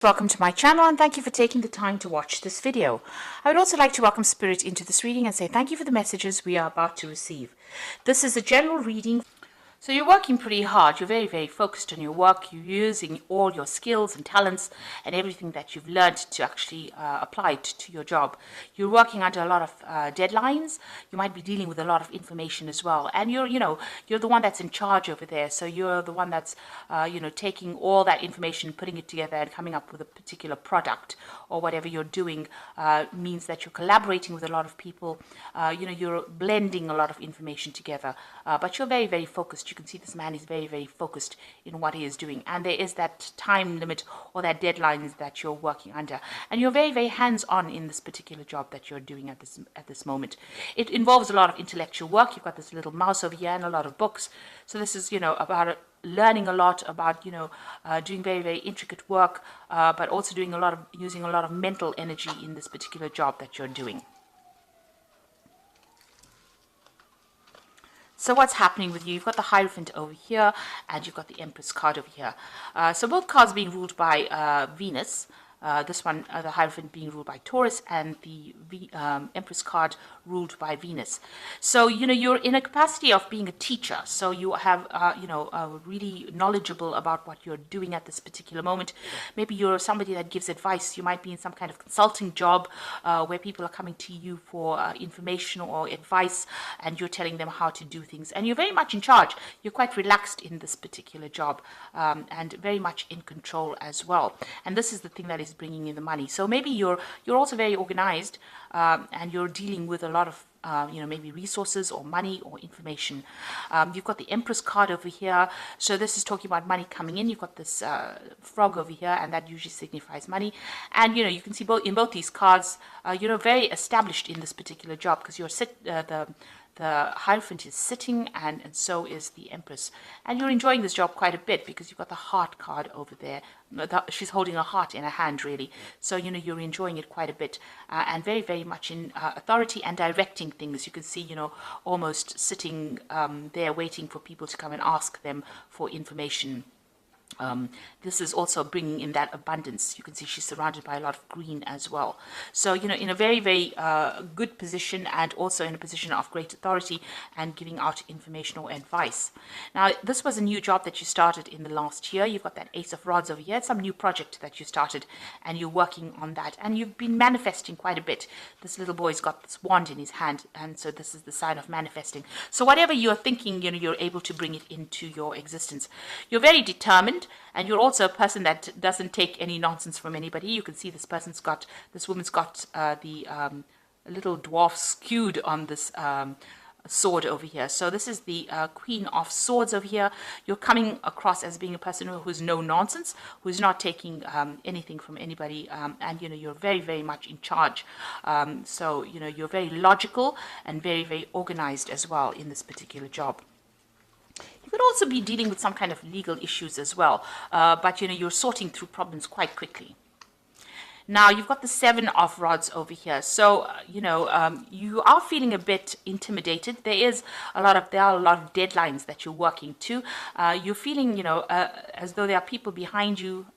Welcome to my channel and thank you for taking the time to watch this video. I would also like to welcome Spirit into this reading and say thank you for the messages we are about to receive. This is a general reading. So you're working pretty hard. You're very focused on your work. You're using all your skills and talents and everything that you've learned to actually apply it to your job. You're working under a lot of deadlines. You might be dealing with a lot of information as well. And you're the one that's in charge over there. So you're the one that's, taking all that information, putting it together and coming up with a particular product or whatever you're doing means that you're collaborating with a lot of people. You're blending a lot of information together. But you're very focused. You can see this man is very focused in what he is doing, and there is that time limit or that deadlines that you're working under, and you're very hands-on in this particular job that you're doing at this moment. It involves a lot of intellectual work. You've got this little mouse over here and a lot of books, so this is about learning a lot about doing very intricate work, but also using a lot of mental energy in this particular job that you're doing. So what's happening with you? You've got the Hierophant over here, and you've got the Empress card over here. So both cards being ruled by Venus. This one, the Hierophant, being ruled by Taurus, and the Empress card ruled by Venus. So, you're in a capacity of being a teacher. So you have, really knowledgeable about what you're doing at this particular moment. Maybe you're somebody that gives advice. You might be in some kind of consulting job where people are coming to you for information or advice, and you're telling them how to do things. And you're very much in charge. You're quite relaxed in this particular job and very much in control as well. And this is the thing that is bringing in the money. So maybe you're also very organized and you're dealing with a lot of maybe resources or money or information. You've got the Empress card over here, so this is talking about money coming in. You've got this frog over here, and that usually signifies money. And you can see in both these cards, you're very established in this particular job, because the Hierophant is sitting, and so is the Empress. And you're enjoying this job quite a bit, because you've got the Heart card over there. She's holding a heart in her hand, really. So, you're enjoying it quite a bit, and very much in authority and directing things. You can see, almost sitting there waiting for people to come and ask them for information. This is also bringing in that abundance. You can see she's surrounded by a lot of green as well. So, in a very good position, and also in a position of great authority and giving out information or advice. Now, this was a new job that you started in the last year. You've got that Ace of Rods over here. It's some new project that you started, and you're working on that. And you've been manifesting quite a bit. This little boy's got this wand in his hand, and so this is the sign of manifesting. So whatever you're thinking, you're able to bring it into your existence. You're very determined. And you're also a person that doesn't take any nonsense from anybody. You can see this woman's got the little dwarf skewed on this sword over here. So this is the Queen of Swords over here. You're coming across as being a person who's no nonsense, who's not taking anything from anybody, and you're very much in charge. So you're very logical and very organized as well in this particular job. You could also be dealing with some kind of legal issues as well, but you're sorting through problems quite quickly. Now, you've got the Seven of Rods over here. So, you are feeling a bit intimidated. There are a lot of deadlines that you're working to. You're feeling, as though there are people behind you,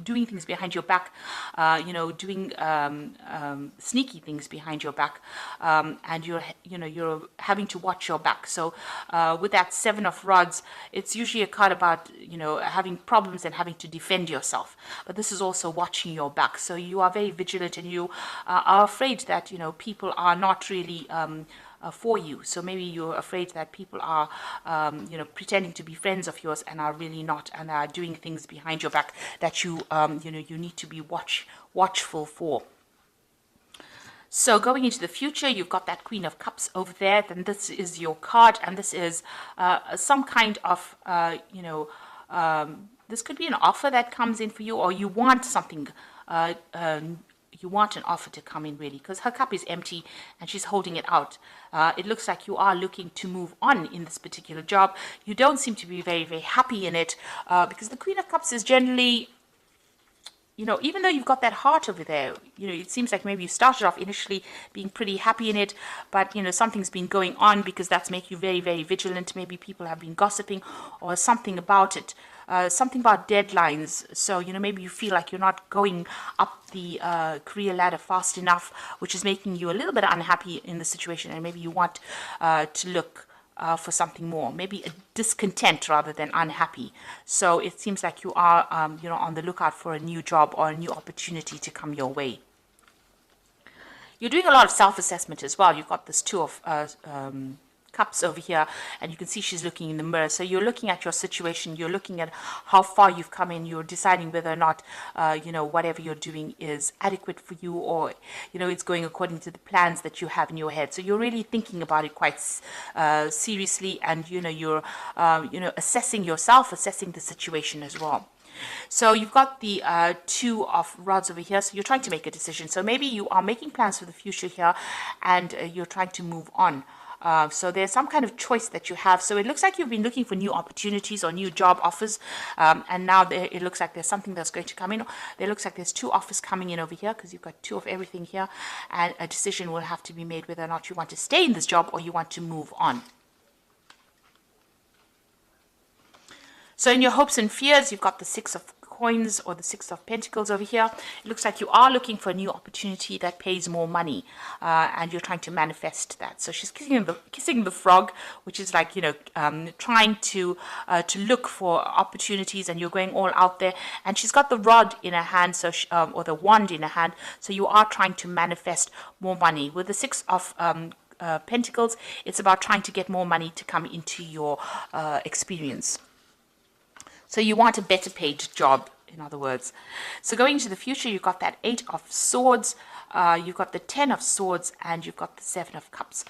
doing things behind your back, doing sneaky things behind your back, and you're having to watch your back. So with that Seven of Rods, it's usually a card about having problems and having to defend yourself. But this is also watching your back. So you are very vigilant, and you are afraid that people are not really for you. So maybe you're afraid that people are, pretending to be friends of yours and are really not, and are doing things behind your back that you need to be watchful for. So going into the future, you've got that Queen of Cups over there. Then this is your card, and this is some kind of, this could be an offer that comes in for you, or you want something. You want an offer to come in, really, because her cup is empty and she's holding it out. It looks like you are looking to move on in this particular job. You don't seem to be very happy in it, because the Queen of Cups is generally even though you've got that heart over there, it seems like maybe you started off initially being pretty happy in it, but, something's been going on because that's making you very, very vigilant. Maybe people have been gossiping or something about it, something about deadlines. So, maybe you feel like you're not going up the career ladder fast enough, which is making you a little bit unhappy in the situation. And maybe you want to look for something more, maybe a discontent rather than unhappy. So it seems like you are, on the lookout for a new job or a new opportunity to come your way. You're doing a lot of self-assessment as well. You've got this Two of Cups over here, and you can see she's looking in the mirror. So you're looking at your situation, you're looking at how far you've come in, you're deciding whether or not whatever you're doing is adequate for you, or it's going according to the plans that you have in your head. So you're really thinking about it quite seriously, and you're assessing yourself, assessing the situation as well. So you've got the Two of Rods over here. So you're trying to make a decision. So maybe you are making plans for the future here, and you're trying to move on. So there's some kind of choice that you have. So it looks like you've been looking for new opportunities or new job offers, and now it looks like there's something that's going to come in. There looks like there's 2 offers coming in over here, because you've got 2 of everything here, and a decision will have to be made whether or not you want to stay in this job or you want to move on. So in your hopes and fears, you've got the 6 of Coins or the 6 of Pentacles over here. It looks like you are looking for a new opportunity that pays more money, and you're trying to manifest that. So she's kissing the frog, which is like, trying to look for opportunities, and you're going all out there. And she's got the rod in her hand, so or the wand in her hand. So you are trying to manifest more money. With the 6 of Pentacles, it's about trying to get more money to come into your experience. So you want a better paid job, in other words. So going into the future, you've got that 8 of Swords, you've got the 10 of Swords, and you've got the 7 of Cups.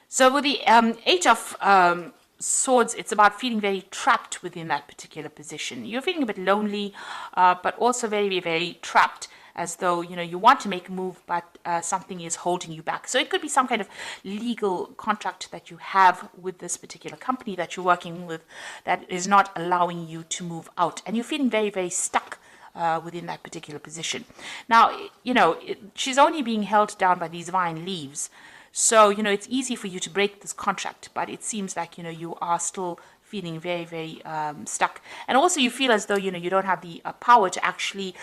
So with the 8 of Swords, it's about feeling very trapped within that particular position. You're feeling a bit lonely, but also very, very trapped, as though, you want to make a move, but something is holding you back. So it could be some kind of legal contract that you have with this particular company that you're working with that is not allowing you to move out. And you're feeling very, very stuck within that particular position. Now, she's only being held down by these vine leaves. So, it's easy for you to break this contract, but it seems like, you are still feeling very, very stuck. And also you feel as though, you don't have the power to actually,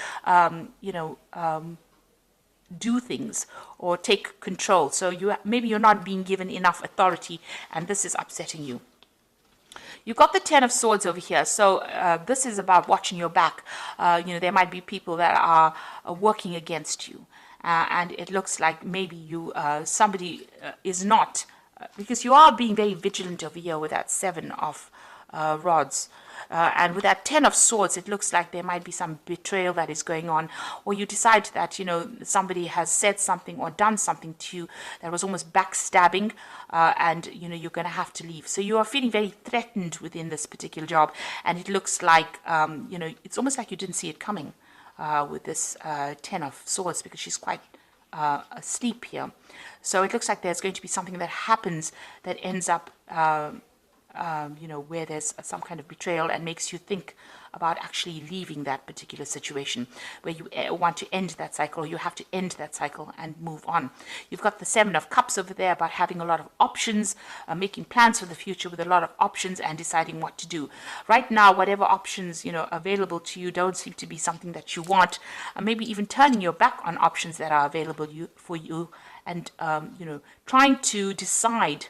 do things or take control. So maybe you're not being given enough authority, and this is upsetting you. You've got the 10 of Swords over here. So this is about watching your back. There might be people that are working against you. And it looks like maybe somebody is not, because you are being very vigilant over here with that 7 of Rods. And with that 10 of Swords, it looks like there might be some betrayal that is going on, or you decide that, somebody has said something or done something to you that was almost backstabbing, and, you're going to have to leave. So you are feeling very threatened within this particular job, and it looks like, it's almost like you didn't see it coming with this 10 of Swords, because she's quite asleep here. So it looks like there's going to be something that happens that ends up where there's some kind of betrayal and makes you think about actually leaving that particular situation, where you want to end that cycle, or you have to end that cycle and move on. You've got the 7 of Cups over there, about having a lot of options, making plans for the future with a lot of options and deciding what to do. Right now, whatever options, available to you don't seem to be something that you want, maybe even turning your back on options that are available for you, and, trying to decide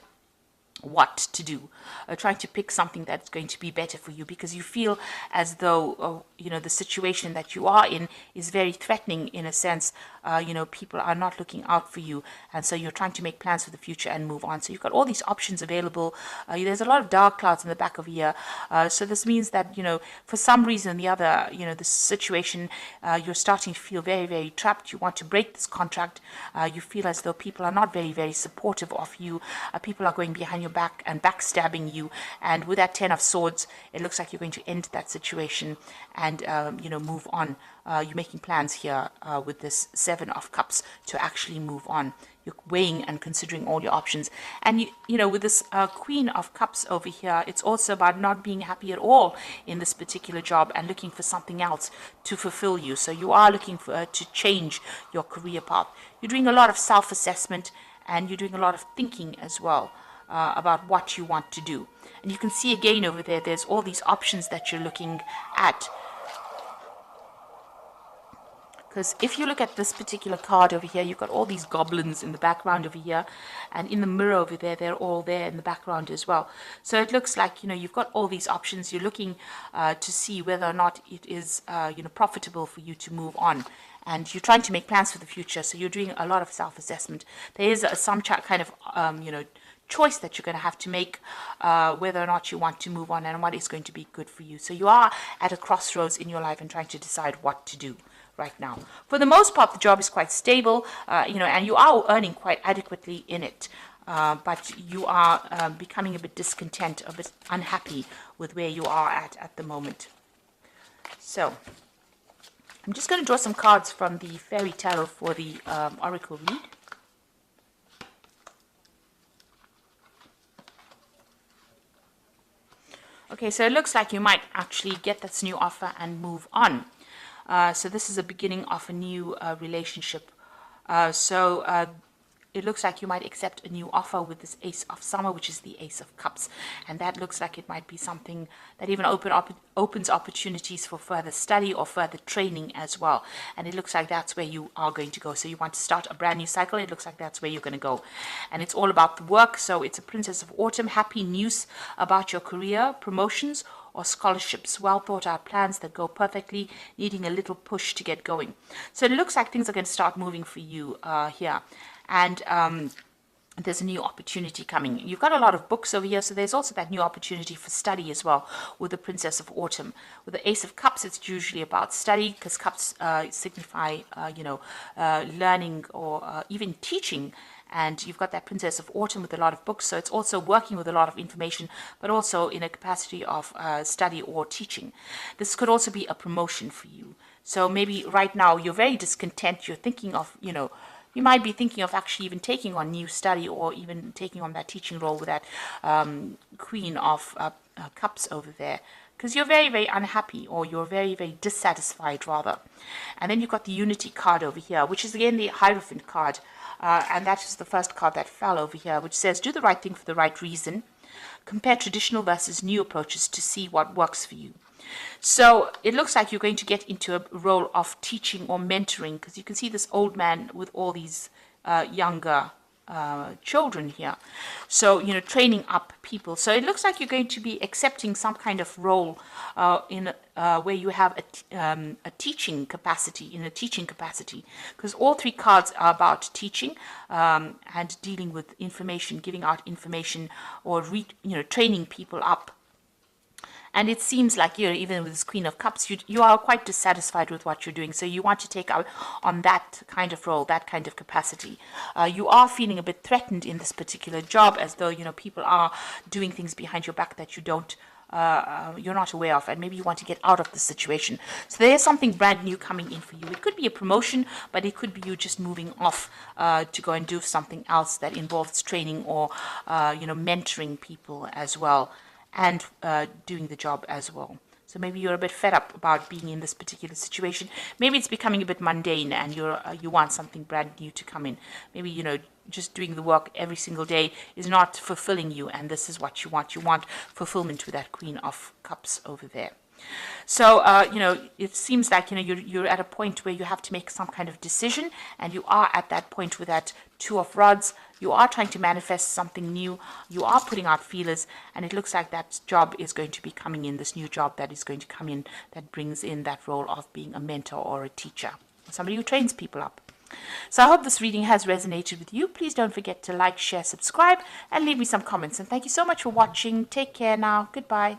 what to do, trying to pick something that's going to be better for you, because you feel as though the situation that you are in is very threatening, in a sense. People are not looking out for you, and so you're trying to make plans for the future and move on. So you've got all these options available. There's a lot of dark clouds in the back of here, so this means that for some reason or the other, the situation, you're starting to feel very, very trapped. You want to break this contract. You feel as though people are not very, very supportive of you. People are going behind your back and backstabbing you, and with that 10 of Swords, it looks like you're going to end that situation and move on. You're making plans here with this 7 of Cups to actually move on. you're weighing and considering all your options. And you know, with this Queen of Cups over here, it's also about not being happy at all in this particular job and looking for something else to fulfill you. So you are looking for to change your career path. You're doing a lot of self-assessment, and you're doing a lot of thinking as well about what you want to do. And you can see again over there, there's all these options that you're looking at. Because if you look at this particular card over here, you've got all these goblins in the background over here, and in the mirror over there, they're all there in the background as well. So it looks like, you know, you've got all these options. You're looking to see whether or not it is, you know, profitable for you to move on. And you're trying to make plans for the future, so you're doing a lot of self-assessment. There is some kind of, you know, choice that you're going to have to make, whether or not you want to move on and what is going to be good for you. So you are at a crossroads in your life and trying to decide what to do right now. For the most part, the job is quite stable, you know, and you are earning quite adequately in it. But you are becoming a bit discontent, a bit unhappy with where you are at the moment. So I'm just going to draw some cards from the Fairy Tarot for the Oracle read. Okay, so it looks like you might actually get this new offer and move on. So this is a beginning of a new relationship. It looks like you might accept a new offer with this Ace of Summer, which is the Ace of Cups. And that looks like it might be something that even opens opportunities for further study or further training as well. And it looks like that's where you are going to go. So you want to start a brand new cycle. It looks like that's where you're going to go. And it's all about the work. So it's a Princess of Autumn. Happy news about your career, promotions, or scholarships, well thought out plans that go perfectly, needing a little push to get going. So it looks like things are going to start moving for you here. And there's a new opportunity coming. You've got a lot of books over here, so there's also that new opportunity for study as well with the Princess of Autumn. With the Ace of Cups, it's usually about study, because cups signify, you know, learning or even teaching. And you've got that Princess of Autumn with a lot of books, so it's also working with a lot of information, but also in a capacity of study or teaching. This could also be a promotion for you. So maybe right now you're very discontent. You're thinking of, you know, you might be thinking of actually even taking on new study or even taking on that teaching role with that Queen of Cups over there, because you're very, very unhappy, or you're very, very dissatisfied rather. And then you've got the Unity card over here, which is again the Hierophant card. And that is the first card that fell over here, which says, do the right thing for the right reason. Compare traditional versus new approaches to see what works for you. So it looks like you're going to get into a role of teaching or mentoring, because you can see this old man with all these younger children here. So, you know, training up people. So it looks like you're going to be accepting some kind of role in where you have a teaching capacity, because all three cards are about teaching and dealing with information, giving out information, or training people up. And it seems like, you know, even with this Queen of Cups, you are quite dissatisfied with what you're doing. So you want to take out on that kind of role, that kind of capacity. You are feeling a bit threatened in this particular job, as though, you know, people are doing things behind your back that you don't, you're not aware of, and maybe you want to get out of the situation. So there's something brand new coming in for you. It could be a promotion, but it could be you just moving off to go and do something else that involves training or, you know, mentoring people as well, and doing the job as well. So maybe you're a bit fed up about being in this particular situation. Maybe it's becoming a bit mundane, and you want something brand new to come in. Maybe, you know, just doing the work every single day is not fulfilling you, and this is what you want. You want fulfillment with that Queen of Cups over there. So, you know, it seems like, you know, you're at a point where you have to make some kind of decision, and you are at that point with that Two of Rods. You are trying to manifest something new. You are putting out feelers, and it looks like that job is going to be coming in, this new job that is going to come in, that brings in that role of being a mentor or a teacher, somebody who trains people up. So I hope this reading has resonated with you. Please don't forget to like, share, subscribe, and leave me some comments. And thank you so much for watching. Take care now. Goodbye.